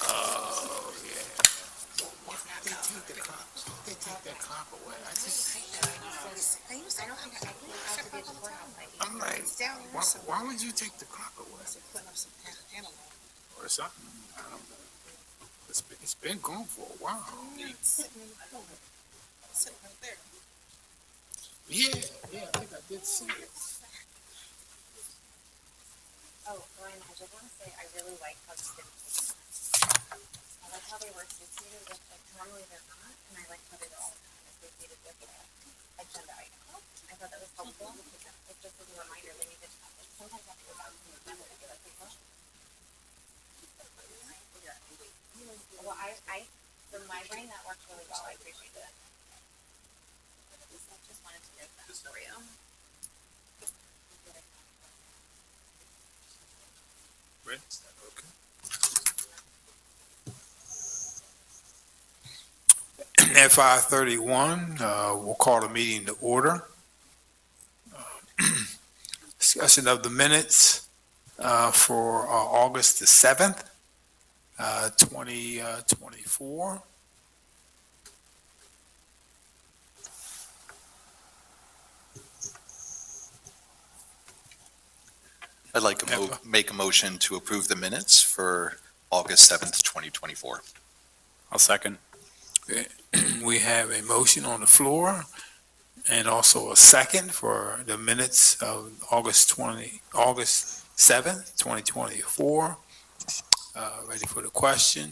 Oh, yeah. Why did they take the clock? They take that clock away. I'm like, why would you take the clock away? Or something? I don't know. It's been gone for a while. Yeah, I think I did see it. Oh, Brian, I just want to say I really like how you did. I like how they were associated with, like, normally they're not, and I like how they were all kind of associated with the agenda item. I thought that was helpful because it's just as a reminder that you did have it. Sometimes I have to go back to the agenda to be like, well, from my brain, that worked really well. I appreciate it. I just wanted to note that for you. Right? Okay. At 5:31, we'll call the meeting to order. Discussion of the minutes for August the 7th, 2024. I'd like to make a motion to approve the minutes for August 7th, 2024. I'll second. We have a motion on the floor and also a second for the minutes of August 7th, 2024. Ready for the question?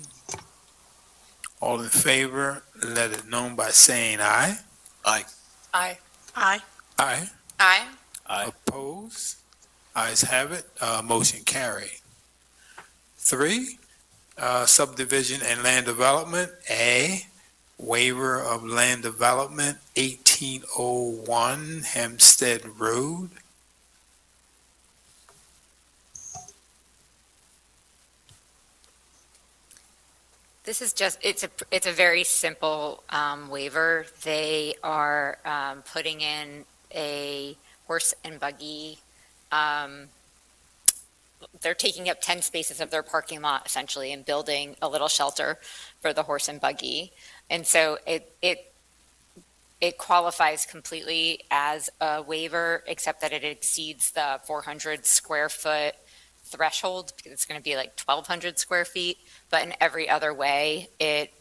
All in favor, let it known by saying aye. Aye. Aye. Aye. Aye. Aye. Aye. Opposed? Ayes have it. Motion carried. 3, subdivision and land development. A, waiver of land development, 1801 Hempstead Road. This is just, it's a very simple waiver. They are putting in a horse and buggy. They're taking up 10 spaces of their parking lot essentially and building a little shelter for the horse and buggy. And so it qualifies completely as a waiver, except that it exceeds the 400 square foot threshold because it's going to be like 1,200 square feet. But in every other way, it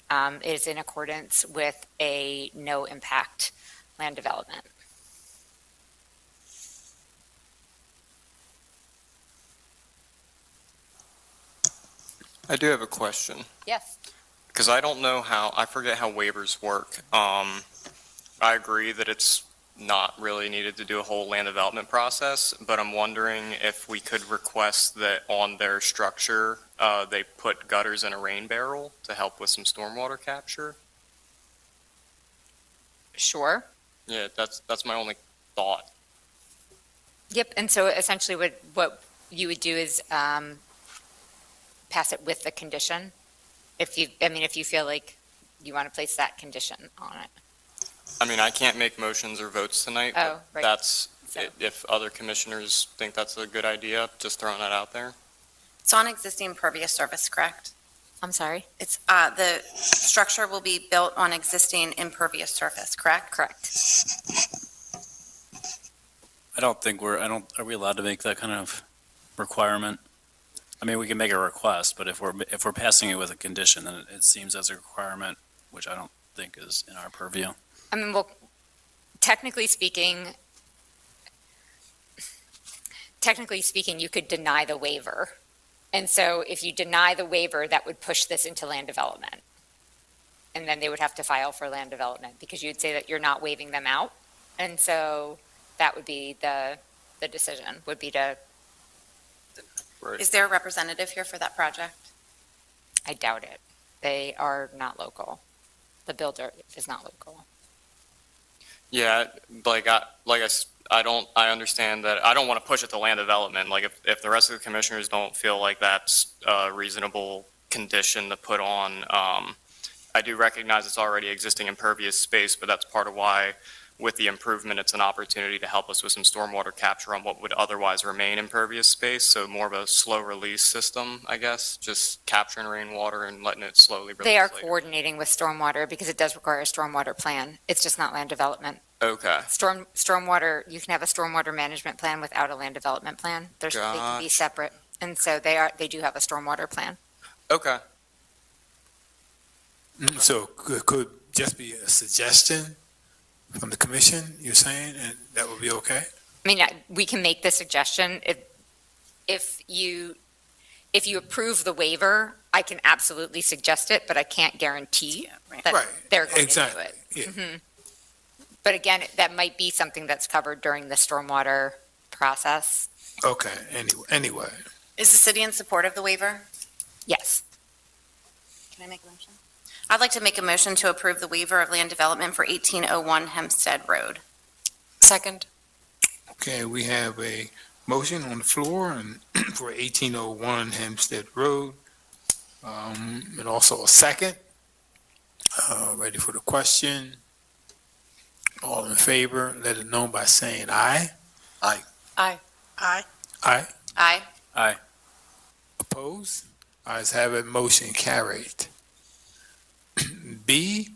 is in accordance with a no impact land development. I do have a question, Yes. because I don't know I forget how waivers work. I agree that it's not really needed to do a whole land development process, but I'm wondering if we could request that on their structure, they put gutters in a rain barrel to help with some stormwater capture. Sure. Yeah, that's my only thought. Yep. And so essentially what you would do is pass it with the condition. If you feel like you want to place that condition on it. I mean, I can't make motions or votes tonight, Oh, but right. that's, So- if other commissioners think that's a good idea, just throwing that out there. It's on existing impervious surface, correct? I'm sorry? It's, the structure will be built on existing impervious surface, correct? Correct. Are we allowed to make that kind of requirement? I mean, we can make a request, but if we're passing it with a condition, then it seems as a requirement, which I don't think is in our purview. I mean, well, technically speaking, you could deny the waiver. And so if you deny the waiver, that would push this into land development. And then they would have to file for land development because you'd say that you're not waiving them out. And so that would be the decision, would be to, Right. Is there a representative here for that project? I doubt it. They are not local. The builder is not local. Yeah, I understand that. I don't want to push it to land development. Like, if the rest of the commissioners don't feel like that's a reasonable condition to put on, I do recognize it's already existing impervious space, but that's part of why with the improvement, it's an opportunity to help us with some stormwater capture on what would otherwise remain impervious space. So more of a slow release system, I guess, just capturing rainwater and letting it slowly release They are later. coordinating with stormwater because it does require a stormwater plan. It's just not land development. Okay. Stormwater, you can have a stormwater management plan without a land development plan. They can be Gotcha. separate. And so they do have a stormwater plan. Okay. So could just be a suggestion from the commission, you're saying, and that would be okay? I mean, we can make the suggestion. If you approve the waiver, I can absolutely suggest it, but I can't guarantee that Right, they're going to do exactly, it. yeah. Mhm. But again, that might be something that's covered during the stormwater process. Okay, anyway. Is the city in support of the waiver? Yes. Can I make a motion? I'd like to make a motion to approve the waiver of land development for 1801 Hempstead Road. Second. Okay, we have a motion on the floor and for 1801 Hempstead Road. And also a second. Ready for the question? All in favor, let it know by saying aye. Aye. Aye. Aye. Aye. Aye. Opposed? Ayes have it, motion carried. B,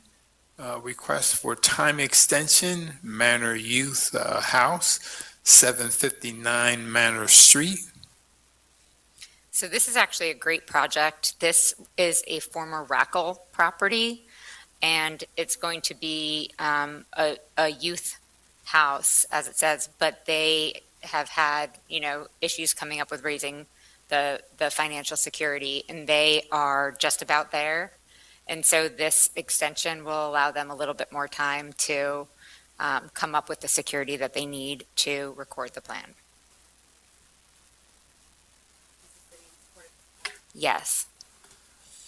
request for time extension, Manor Youth House, 759 Manor Street. So this is actually a great project. This is a former Rackle property, and it's going to be a youth house, as it says, but they have had, issues coming up with raising the financial security, and they are just about there. And so this extension will allow them a little bit more time to come up with the security that they need to record the plan. Yes.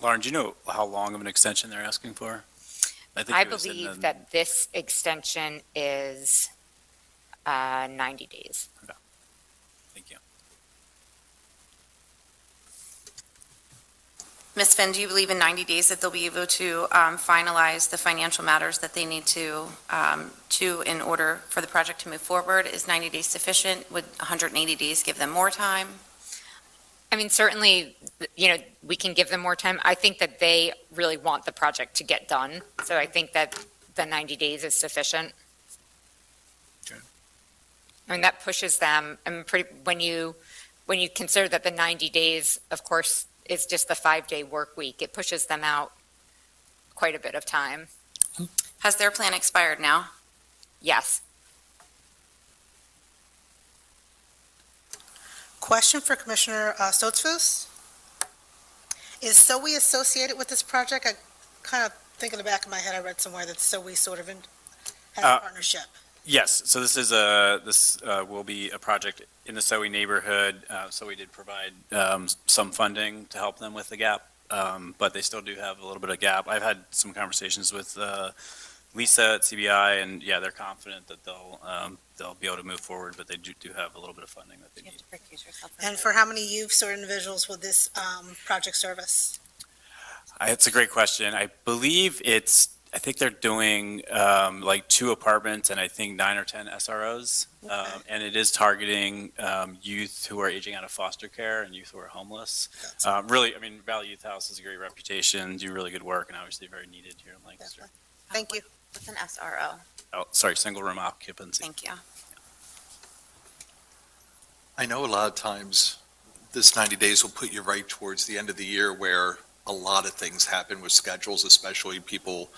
Lauren, do you know how long of an extension they're asking for? think I it was in believe the- that this extension is 90 days. Thank you. Ms. Finn, do you believe in 90 days that they'll be able to finalize the financial matters that they need to in order for the project to move forward? Is 90 days sufficient? Would 180 days give them more time? I mean, certainly, we can give them more time. I think that they really want the project to get done. So I think that the 90 days is sufficient. Okay. I mean, that pushes them, when you consider that the 90 days, of course, is just the 5-day work week, it pushes them out quite a bit of time. Has their plan expired now? Yes. Question for Commissioner Stotzfus. Is SOE associated with this project? I kind of think in the back of my head, I read somewhere that SOE sort of has a partnership. Yes, so this will be a project in the SOE neighborhood. So we did provide some funding to help them with the gap, but they still do have a little bit of gap. I've had some conversations with Lisa at CBI, and yeah, they're confident that they'll be able to move forward, but they do have a little bit of funding that they You have need. to recuse yourself. And for how many youths or individuals will this project service? It's a great question. I believe I think they're doing like 2 apartments and I think 9 or 10 SROs. Okay. And it is targeting youth who are aging out of foster care and youth who are homeless. Really, I mean, Valley Youth House has a great reputation, do really good work, and obviously very needed here in Lancaster. Thank you. What's an SRO? Oh, sorry, single room occupancy. Thank you. I know a lot of times this 90 days will put you right towards the end of the year where a lot of things happen with schedules, especially people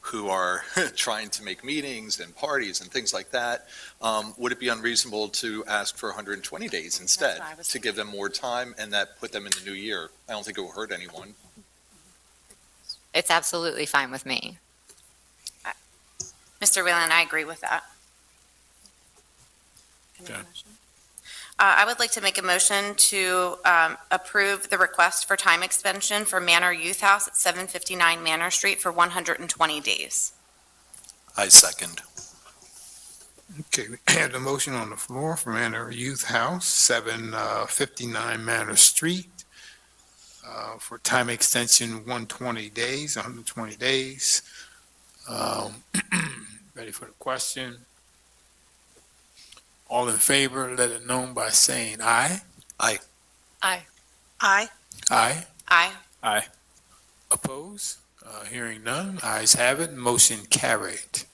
who are trying to make meetings and parties and things like that. Would it be unreasonable to ask for 120 days instead what I was to give them more time and that put them in the new year? I don't think it will hurt anyone. It's absolutely fine with me. Mr. Whalen, I agree with that. Can I make a Okay. motion? I would like to make a motion to approve the request for time extension for Manor Youth House at 759 Manor Street for 120 days. I second. Okay, we have the motion on the floor for Manor Youth House, 759 Manor Street, for time extension 120 days, 120 days. Ready for the question? All in favor, let it known by saying aye. Aye. Aye. Aye. Aye. Oppose? Hearing none, ayes have it, motion carried.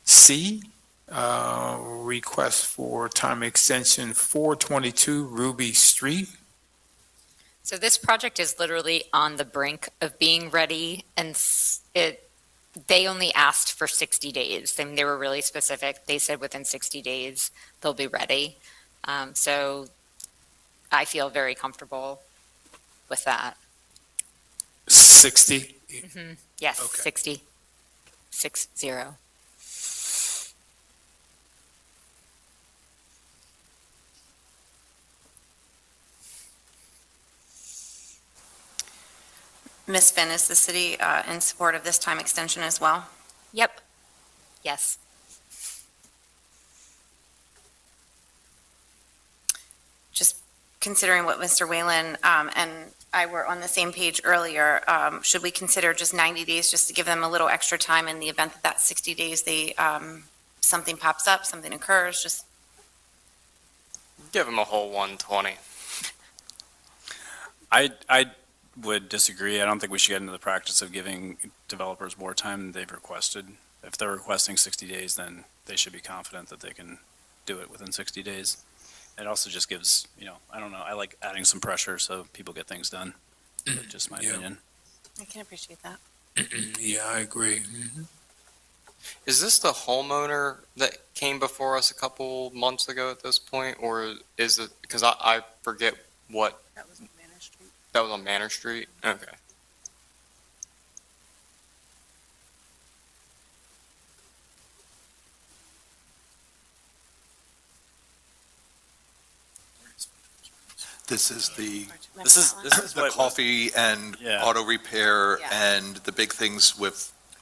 C, request for time extension 422 Ruby Street. So this project is literally on the brink of being ready, and they only asked for 60 days. And they were really specific. They said within 60 days they'll be ready. So I feel very comfortable with that. 60. Yes, Okay. 60. 60. Ms. Finn, is the city in support of this time extension as well? Yep. Yes. Just considering what Mr. Whalen and I were on the same page earlier, should we consider just 90 days just to give them a little extra time in the event that that 60 days, something pops up, something occurs, just Give them a whole 120. I would disagree. I don't think we should get into the practice of giving developers more time than they've requested. If they're requesting 60 days, then they should be confident that they can do it within 60 days. It also just gives, I don't know, I like adding some pressure so people get things done. Just my Yeah. opinion. I can appreciate that. Yeah, I agree. Mhm. Is this the homeowner that came before us a couple months ago at this point, or is it, because I forget what, That was Manor Street. that was on Manor Street? Okay. This is the This is the what, coffee and Yeah. auto repair, Yeah. and the big things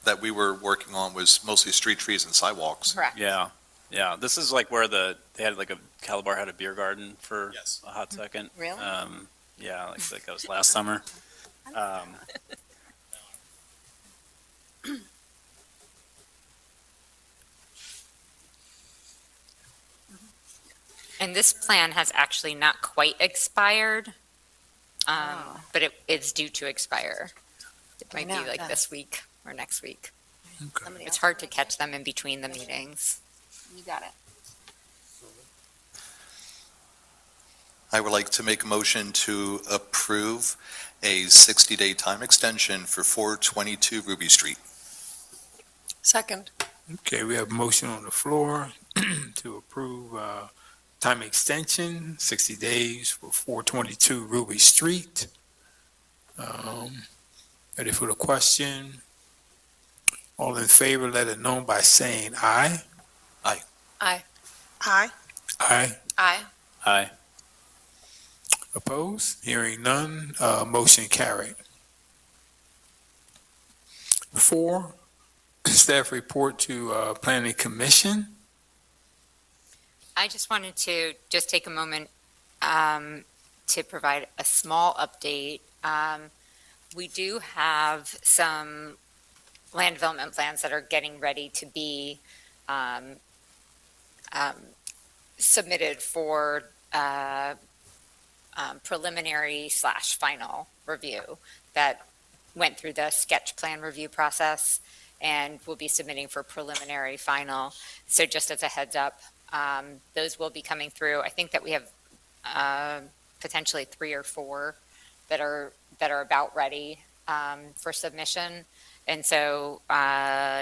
that we were working on was mostly street trees and sidewalks. Correct. yeah, yeah. This is like where they had like Calabar had a beer garden for Yes. a hot second. Really? Yeah, like that was last summer. And this plan has actually not quite expired, Oh. but it's due to expire. It might be know, like yeah. this week or next week. Okay. Somebody It's else? hard to catch them in between the meetings. You got it. I would like to make a motion to approve a 60-day time extension for 422 Ruby Street. Second. Okay, we have a motion on the floor to approve time extension, 60 days for 422 Ruby Street. Ready for the question? All in favor, let it known by saying aye. Aye. Aye. Aye. Aye. Opposed? Hearing none, motion carried. 4, staff report to Planning Commission. I just wanted to just take a moment to provide a small update. We do have some land development plans that are getting ready to be submitted for preliminary/final review that went through the sketch plan review process and will be submitting for preliminary final. So just as a heads up, those will be coming through. I think that we have potentially 3 or 4 that are about ready for submission. And so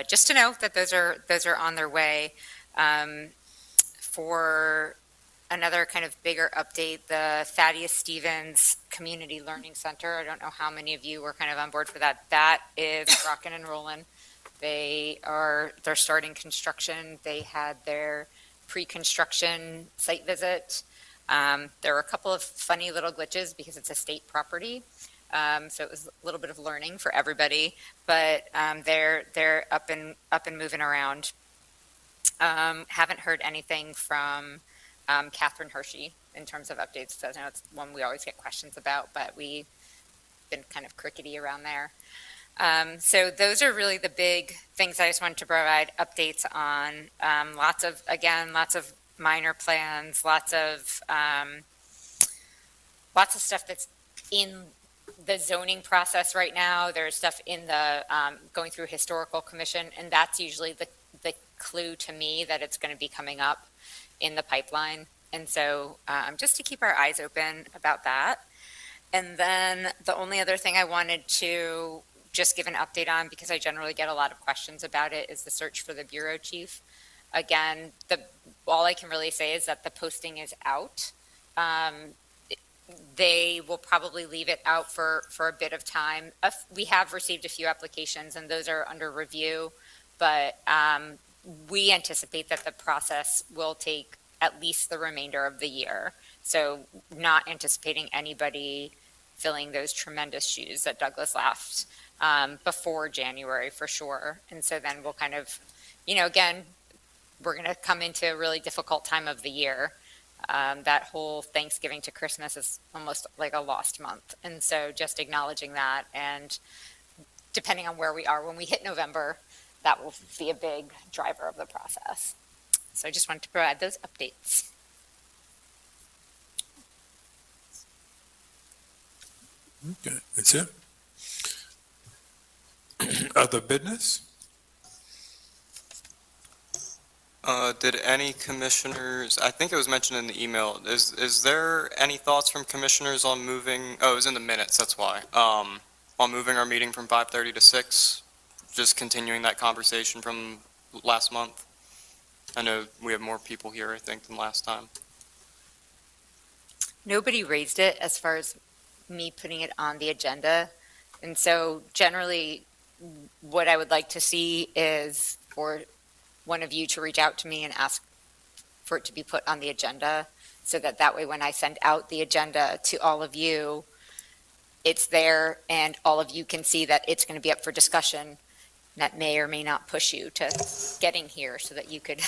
just to know that those are on their way. For another kind of bigger update, the Thaddeus Stevens Community Learning Center, I don't know how many of you were kind of on board for that. That is rocking and rolling. They're starting construction. They had their pre-construction site visit. There were a couple of funny little glitches because it's a state property. So it was a little bit of learning for everybody, but they're up and moving around. Haven't heard anything from Catherine Hershey in terms of updates. So I know it's one we always get questions about, but we've been kind of crickety around there. So those are really the big things I just wanted to provide updates on. Lots of minor plans, lots of stuff that's in the zoning process right now. There's stuff in the, going through historical commission, and that's usually the clue to me that it's going to be coming up in the pipeline. And so just to keep our eyes open about that. And then the only other thing I wanted to just give an update on, because I generally get a lot of questions about it, is the search for the bureau chief. Again, all I can really say is that the posting is out. They will probably leave it out for a bit of time. We have received a few applications, and those are under review, but we anticipate that the process will take at least the remainder of the year. So not anticipating anybody filling those tremendous shoes that Douglas left before January for sure. And so then we'll kind of, again, we're going to come into a really difficult time of the year. That whole Thanksgiving to Christmas is almost like a lost month. And so just acknowledging that, and depending on where we are when we hit November, that will be a big driver of the process. So I just wanted to provide those updates. Okay, that's it. Other business? Did any commissioners, I think it was mentioned in the email, is there any thoughts from commissioners on moving, it was in the minutes, that's why, on moving our meeting from 5:30 to 6? Just continuing that conversation from last month? I know we have more people here, I think, than last time. Nobody raised it as far as me putting it on the agenda. And so generally, what I would like to see is for one of you to reach out to me and ask for it to be put on the agenda, so that way when I send out the agenda to all of you, it's there and all of you can see that it's going to be up for discussion. That may or may not push you to getting here so that you could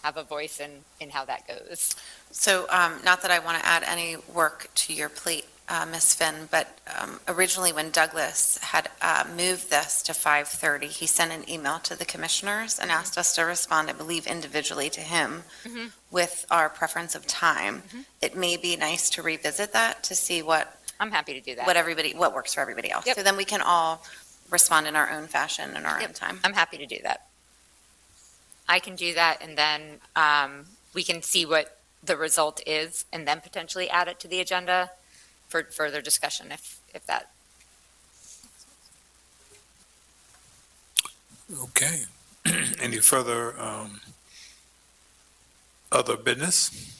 have a voice in how that goes. So not that I want to add any work to your plate, Ms. Finn, but originally when Douglas had moved this to 5:30, he sent an email to the commissioners and asked us to respond, I believe, individually to him with our preference of time. It may be nice to revisit that to see what I'm happy to do that. what works for everybody else. Yep. So then we can all respond in our own fashion in our own time. I'm happy to do that. I can do that, and then we can see what the result is and then potentially add it to the agenda for further discussion if that. Okay. Any further other business?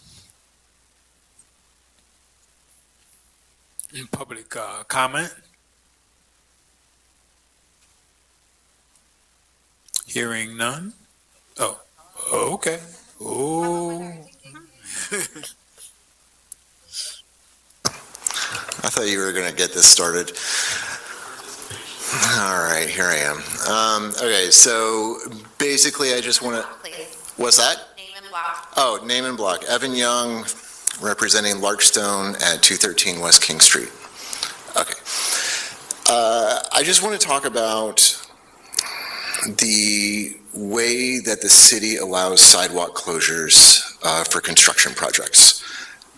Public comment? Hearing none? Oh, okay. Oh. I thought you were going to get this started. All right, here I am. Okay, so basically I just want to, Please, what's that? name and block. Oh, name and block. Evan Young, representing Larkstone at 213 West King Street. Okay. I just want to talk about the way that the city allows sidewalk closures for construction projects.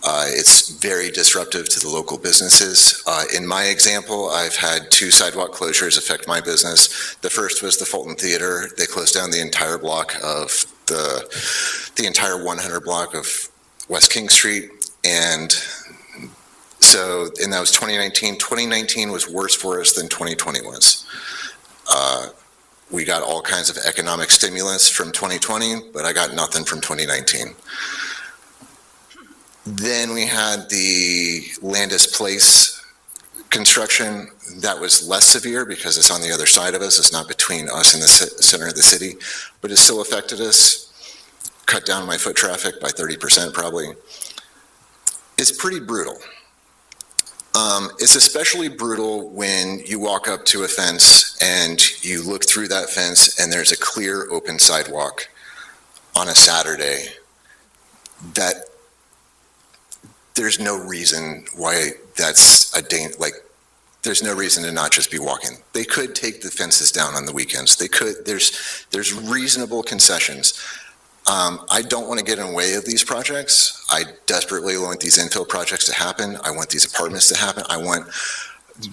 It's very disruptive to the local businesses. In my example, I've had 2 sidewalk closures affect my business. The first was the Fulton Theater. They closed down the entire block of the entire 100 block of West King Street. And that was 2019. 2019 was worse for us than 2020 was. We got all kinds of economic stimulus from 2020, but I got nothing from 2019. Then we had the Landis Place construction. That was less severe because it's on the other side of us. It's not between us and the center of the city, but it still affected us. Cut down my foot traffic by 30% probably. It's pretty brutal. It's especially brutal when you walk up to a fence and you look through that fence and there's a clear open sidewalk on a Saturday that there's no reason why that's there's no reason to not just be walking. They could take the fences down on the weekends. They could, there's reasonable concessions. I don't want to get in the way of these projects. I desperately want these infill projects to happen. I want these apartments to happen.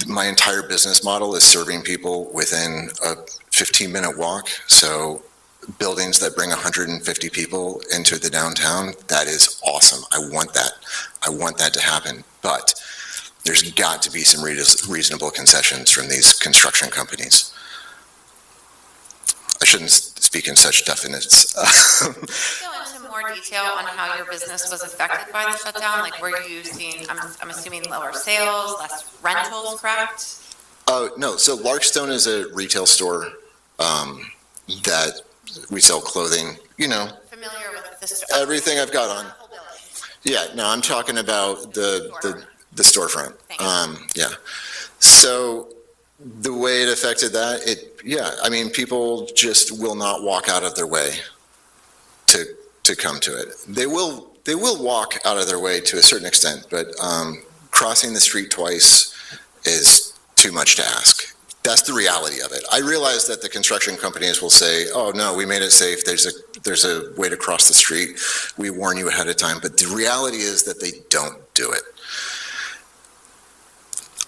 My entire business model is serving people within a 15-minute walk. So buildings that bring 150 people into the downtown, that is awesome. I want that. I want that to happen. But there's got to be some reasonable concessions from these construction companies. I shouldn't speak in such definites. Go into more detail on how your business was affected by the shutdown? Like, were you seeing, I'm assuming lower sales, less rentals, correct? Oh, no, so Larkstone is a retail store that we sell clothing, Familiar with the store? everything I've got on. Yeah, no, I'm talking about the storefront. Thanks. Yeah. So the way it affected that, people just will not walk out of their way to come to it. They will walk out of their way to a certain extent, but crossing the street twice is too much to ask. That's the reality of it. I realize that the construction companies will say, "Oh no, we made it safe. There's a way to cross the street. We warn you ahead of time." But the reality is that they don't do it.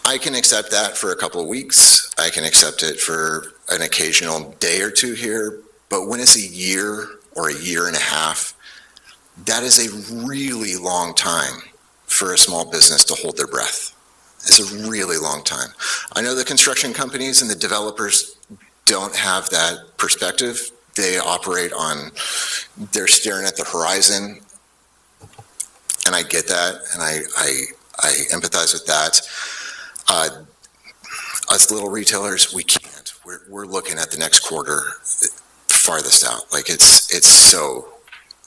I can accept that for a couple of weeks. I can accept it for an occasional day or two here. But when it's a year or a year and a half, that is a really long time for a small business to hold their breath. It's a really long time. I know the construction companies and the developers don't have that perspective. They operate they're staring at the horizon. And I get that, and I empathize with that. Us little retailers, we can't. We're looking at the next quarter farthest out. Like it's so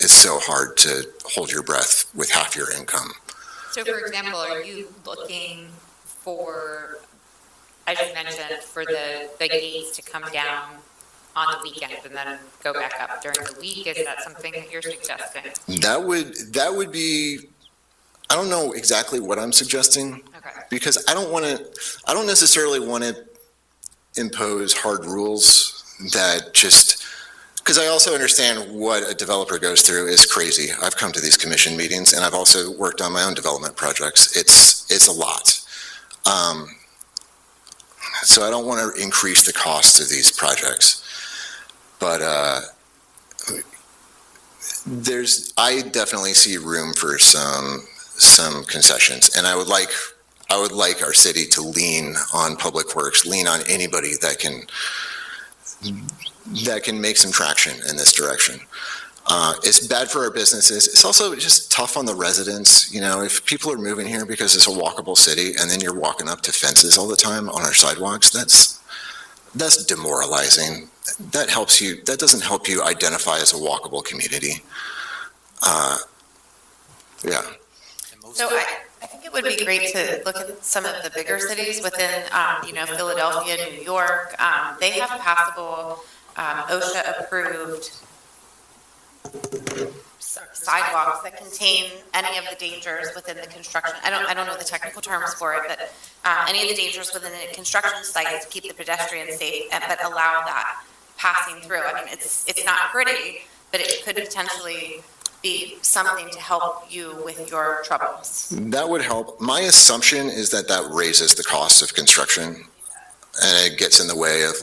hard to hold your breath with half your income. So for example, are you looking for, as you mentioned, for the gates to come down on the weekends and then go back up during the week? Is that something that you're suggesting? That would be, I don't know exactly what I'm suggesting, Okay. because I don't necessarily want to impose hard rules that just, because I also understand what a developer goes through is crazy. I've come to these commission meetings and I've also worked on my own development projects. It's a lot. So I don't want to increase the cost of these projects, but I definitely see room for some concessions, and I would like our city to lean on Public Works, lean on anybody that can make some traction in this direction. It's bad for our businesses. It's also just tough on the residents. If people are moving here because it's a walkable city and then you're walking up to fences all the time on our sidewalks, that's demoralizing. That doesn't help you identify as a walkable community. Yeah. So I think it would be great to look at some of the bigger cities within, Philadelphia, New York. They have passable, OSHA-approved sidewalks that contain any of the dangers within the construction. I don't know the technical terms for it, but any of the dangers within the construction site to keep the pedestrians safe, but allow that passing through. I mean, it's not pretty, but it could potentially be something to help you with your troubles. That would help. My assumption is that raises the cost of construction, and it gets in the way of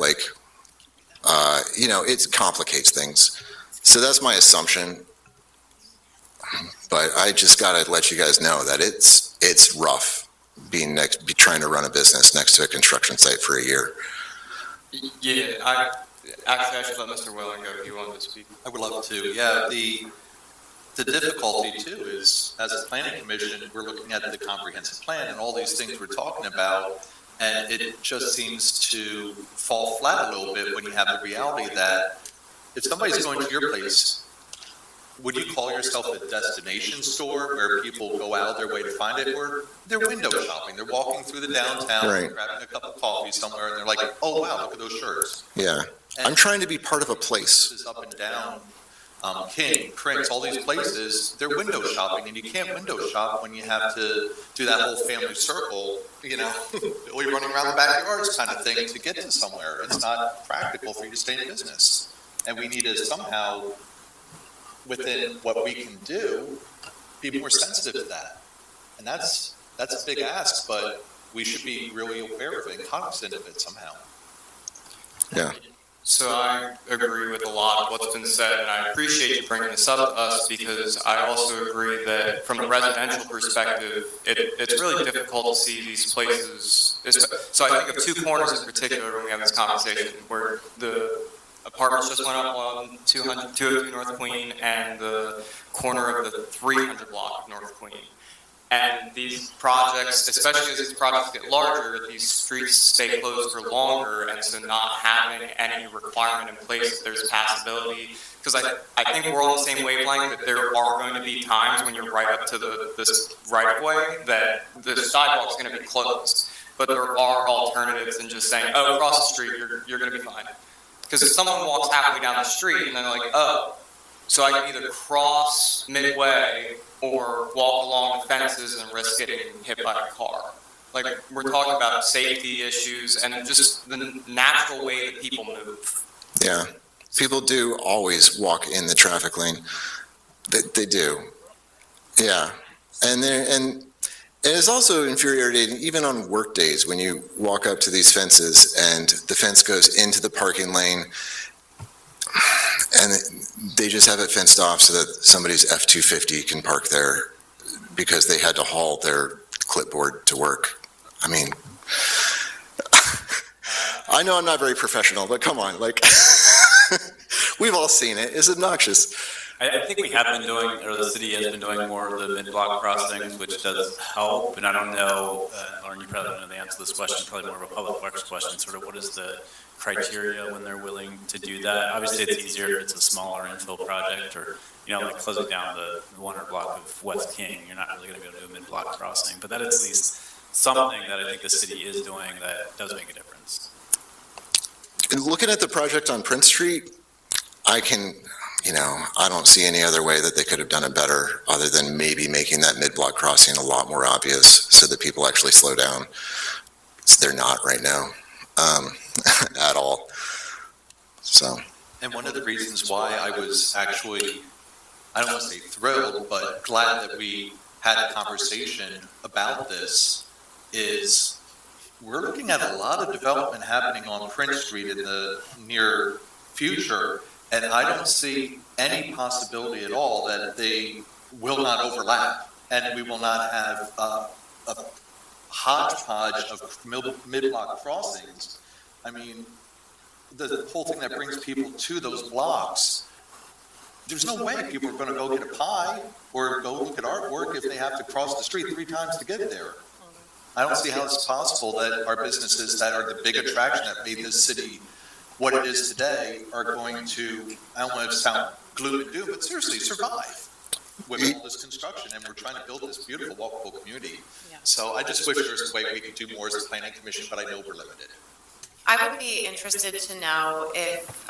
it complicates things. So that's my assumption. But I just got to let you guys know that it's rough trying to run a business next to a construction site for a year. Yeah, I should let Mr. Welling go if you wanted to speak. I would love to. Yeah, the difficulty too is, as a planning commission, we're looking at the comprehensive plan and all these things we're talking about, and it just seems to fall flat a little bit when you have the reality that if somebody's going to your place, would you call yourself a destination store where people go out of their way to find it? Or they're window shopping, they're walking through the downtown, Right. grabbing a cup of coffee somewhere, and they're like, oh wow, look at those shirts. Yeah. I'm trying to be part of a place. Is up and down King, Prince, all these places, they're window shopping, and you can't window shop when you have to do that whole family circle, you know, or you're running around the backyards kind of thing to get to somewhere. It's not practical for you to stay in business. And we need to somehow, within what we can do, be more sensitive to that. And that's a big ask, but we should be really aware of it and cognizant of it somehow. Yeah. So I agree with a lot of what's been said, and I appreciate you bringing this up to us, because I also agree that from a residential perspective, it's really difficult to see these places. So I think of two corners in particular when we have this conversation, where the apartments just went up on 202 North Queen and the corner of the 300 block of North Queen. And these projects, especially as these projects get larger, these streets stay closed for longer, and so not having any requirement in place that there's passability, because I think we're all on the same wavelength that there are going to be times when you're right up to this right of way that the sidewalk's going to be closed, but there are alternatives than just saying, oh, across the street, you're going to be fine. Because if someone walks halfway down the street and they're like, oh, so I can either cross midway or walk along the fences and risk getting hit by a car. Like, we're talking about safety issues and just the natural way that people move. Yeah. People do always walk in the traffic lane. They do. Yeah. And it's also infuriating, even on work days, when you walk up to these fences and the fence goes into the parking lane, and they just have it fenced off so that somebody's F-250 can park there because they had to haul their clipboard to work. I mean, I know I'm not very professional, but come on, like, we've all seen it. It's obnoxious. I think we have been doing, or the city has been doing more of the mid-block crossings, which does help, and I don't know, Lauren, you probably don't know the answer to this question, probably more of a public works question, sort of what is the criteria when they're willing to do that? Obviously, it's easier if it's a smaller infill project, or, you know, like closing down the 100 block of West King, you're not really gonna be able to do a mid-block crossing, but that is at least something that I think the city is doing that does make a difference. And looking at the project on Prince Street, I don't see any other way that they could have done it better other than maybe making that mid-block crossing a lot more obvious so that people actually slow down. So they're not right now, at all. So. And one of the reasons why I was actually, I don't want to say thrilled, but glad that we had a conversation about this is we're looking at a lot of development happening on Prince Street in the near future, and I don't see any possibility at all that they will not overlap, and we will not have a hodgepodge of mid-block crossings. I mean, the whole thing that brings people to those blocks, there's no way people are going to go get a pie or go look at artwork if they have to cross the street 3 times to get there. I don't see how it's possible that our businesses that are the big attraction that made this city what it is today are going to, I don't want to sound gloom and doom, but seriously, survive with all this construction. And we're trying to build this beautiful, walkable community. So I just wish there was a way we could do more as a planning commission, but I know we're limited. I would be interested to know if,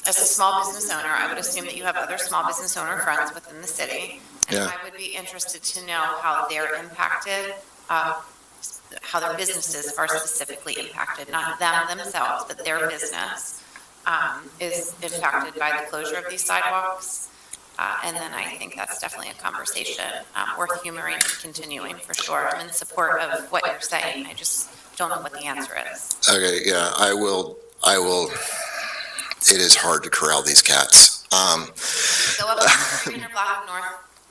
as a small business owner, I would assume that you have other small business owner friends within the city. And Yeah. I would be interested to know how they're impacted, how their businesses are specifically impacted, not them themselves, but their business is impacted by the closure of these sidewalks. And then I think that's definitely a conversation worth humoring and continuing for sure. I'm in support of what you're saying. I just don't know what the answer is. Okay, yeah, I will, it is hard to corral these cats. Go up to the 300 block of North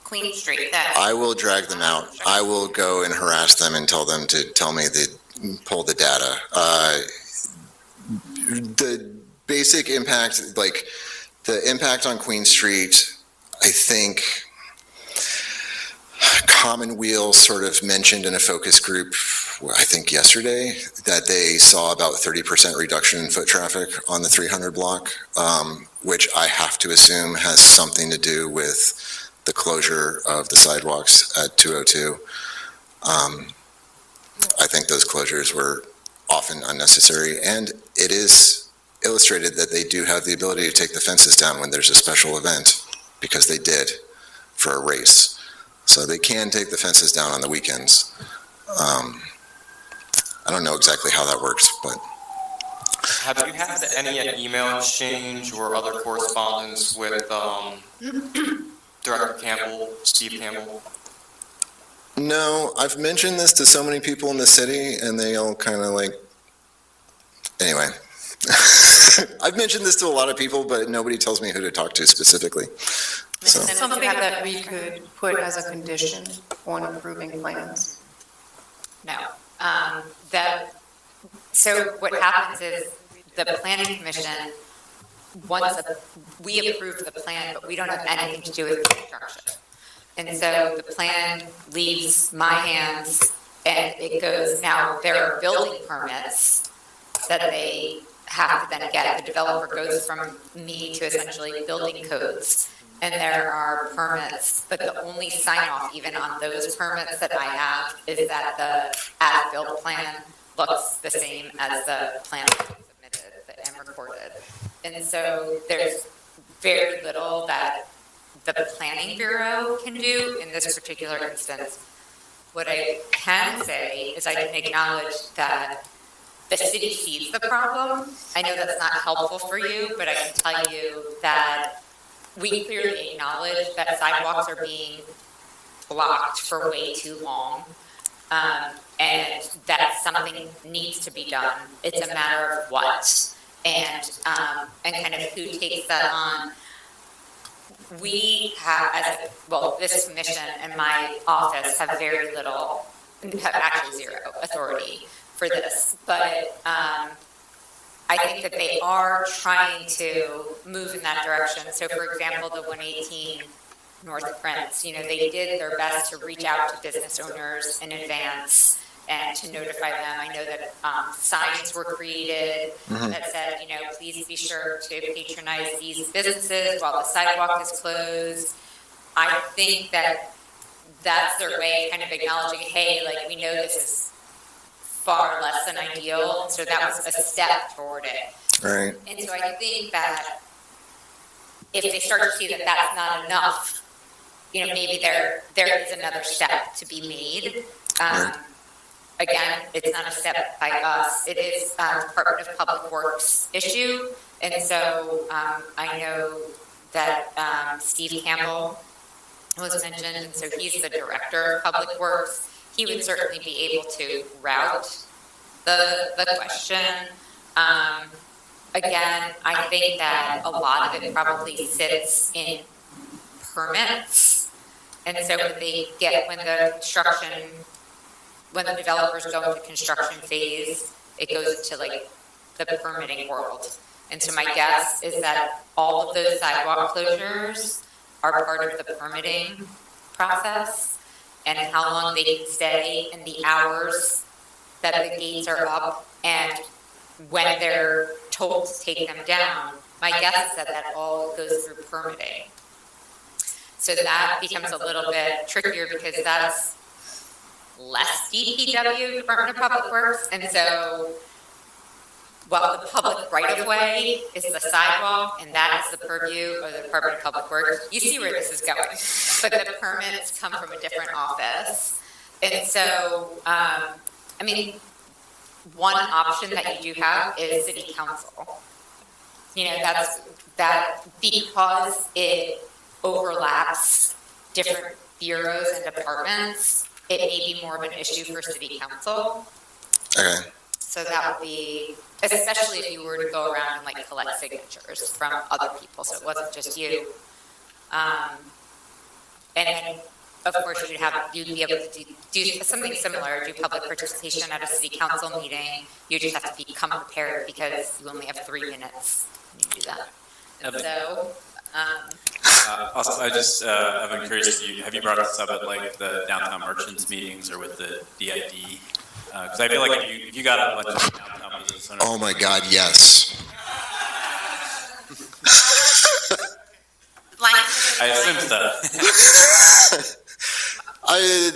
Queen Street. I will drag them out. I will go and harass them and tell them to pull the data. The basic impact, like the impact on Queen Street, I think Commonweal sort of mentioned in a focus group, I think yesterday, that they saw about 30% reduction in foot traffic on the 300 block, which I have to assume has something to do with the closure of the sidewalks at 202. I think those closures were often unnecessary, and it is illustrated that they do have the ability to take the fences down when there's a special event, because they did for a race. So they can take the fences down on the weekends. I don't know exactly how that works, but Have you had any email exchange or other correspondence with Director Campbell, Steve Campbell? no, I've mentioned this to so many people in the city, and they all kind of like, anyway. I've mentioned this to a lot of people, but nobody tells me who to talk to specifically. So, Something that we could put as a condition on approving plans. No. So what happens is the planning commission, we approve the plan, but we don't have anything to do with construction. And so the plan leaves my hands and it goes, now there are building permits that they have to then get. The developer goes from me to essentially building codes. And there are permits, but the only sign off even on those permits that I have is that the as-built plan looks the same as the plan that was submitted and recorded. And so there's very little that the planning bureau can do in this particular instance. What I can say is I can acknowledge that the city sees the problem. I know that's not helpful for you, but I can tell you that we clearly acknowledge that sidewalks are being blocked for way too long, and that something needs to be done. It's a matter of what, and kind of who takes that on. We have, this commission and my office have very little, have actually zero authority for this, but I think that they are trying to move in that direction. So for example, the 118 North Prince, they did their best to reach out to business owners in advance and to notify them. I know that signs were created that said, please be sure to patronize these businesses while the sidewalk is closed. I think that that's their way of kind of acknowledging, hey, we know this is far less than ideal, so that was a step toward it. right. And so I think that if they start to see that that's not enough, maybe there is another step to be made. Again, it's not a step by us. It is a Department of Public Works issue. And so I know that Steve Campbell was mentioned, and so he's the Director of Public Works. He would certainly be able to route the question. Again, I think that a lot of it probably sits in permits. And so when the developers go into construction phase, it goes to the permitting world. And so my guess is that all of those sidewalk closures are part of the permitting process, and how long they can stay, and the hours that the gates are up, and when they're told to take them down. My guess is that all goes through permitting. So that becomes a little bit trickier because that's less DPW, Department of Public Works, and so, the public right-of-way is the sidewalk, and that is the purview of the Department of Public Works. You see where this is going, but the permits come from a different office. And so, one option that you do have is city council. That because it overlaps different bureaus and departments, it may be more of an issue for city council. Okay. So that would be, especially if you were to go around and collect signatures from other people, so it wasn't just you. And then, of course, you'd be able to do something similar, do public participation at a city council meeting. You just have to become prepared because you only have 3 minutes when you do that. And so, Also, I've been curious, have you brought this up at the downtown merchants meetings or with the DID? Because I feel like if you got a bunch of downtown business owners. Oh my God, yes. I assume so.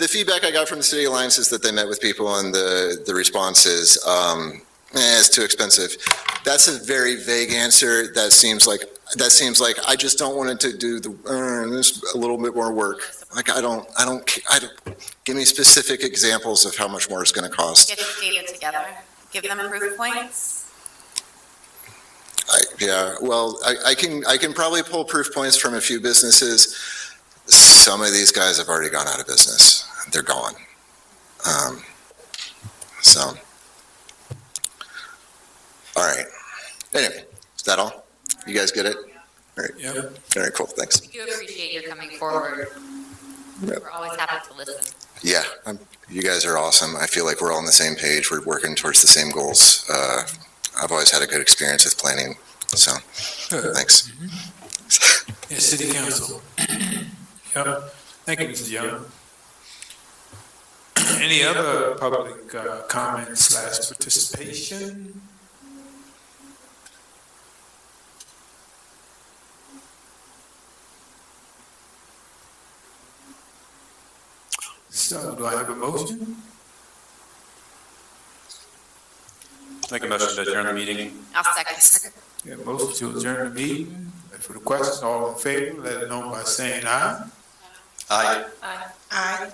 The feedback I got from the City Alliance is that they met with people, and the response is, it's too expensive. That's a very vague answer. That seems like I just don't want it to do there's a little bit more work. Like, I don't, give me specific examples of how much more it's going to cost. Get the data together, give them proof points. I can probably pull proof points from a few businesses. Some of these guys have already gone out of business. They're gone. All right. Anyway, is that all? You guys get it? All right. Yeah. All right, cool, thanks. We do appreciate your coming forward. Yep. We're always happy to listen. Yeah, you guys are awesome. I feel like we're all on the same page. We're working towards the same goals. I've always had a good experience with planning, so, Good. thanks. Yeah, City Council. Yep. Thank you, Mr. Young. Any other public comment / participation? So, do I have a motion? Make a motion to adjourn the meeting. I'll second. Yeah, motion to adjourn the meeting. For the question, all in favor, let it know by saying aye. Aye. Aye.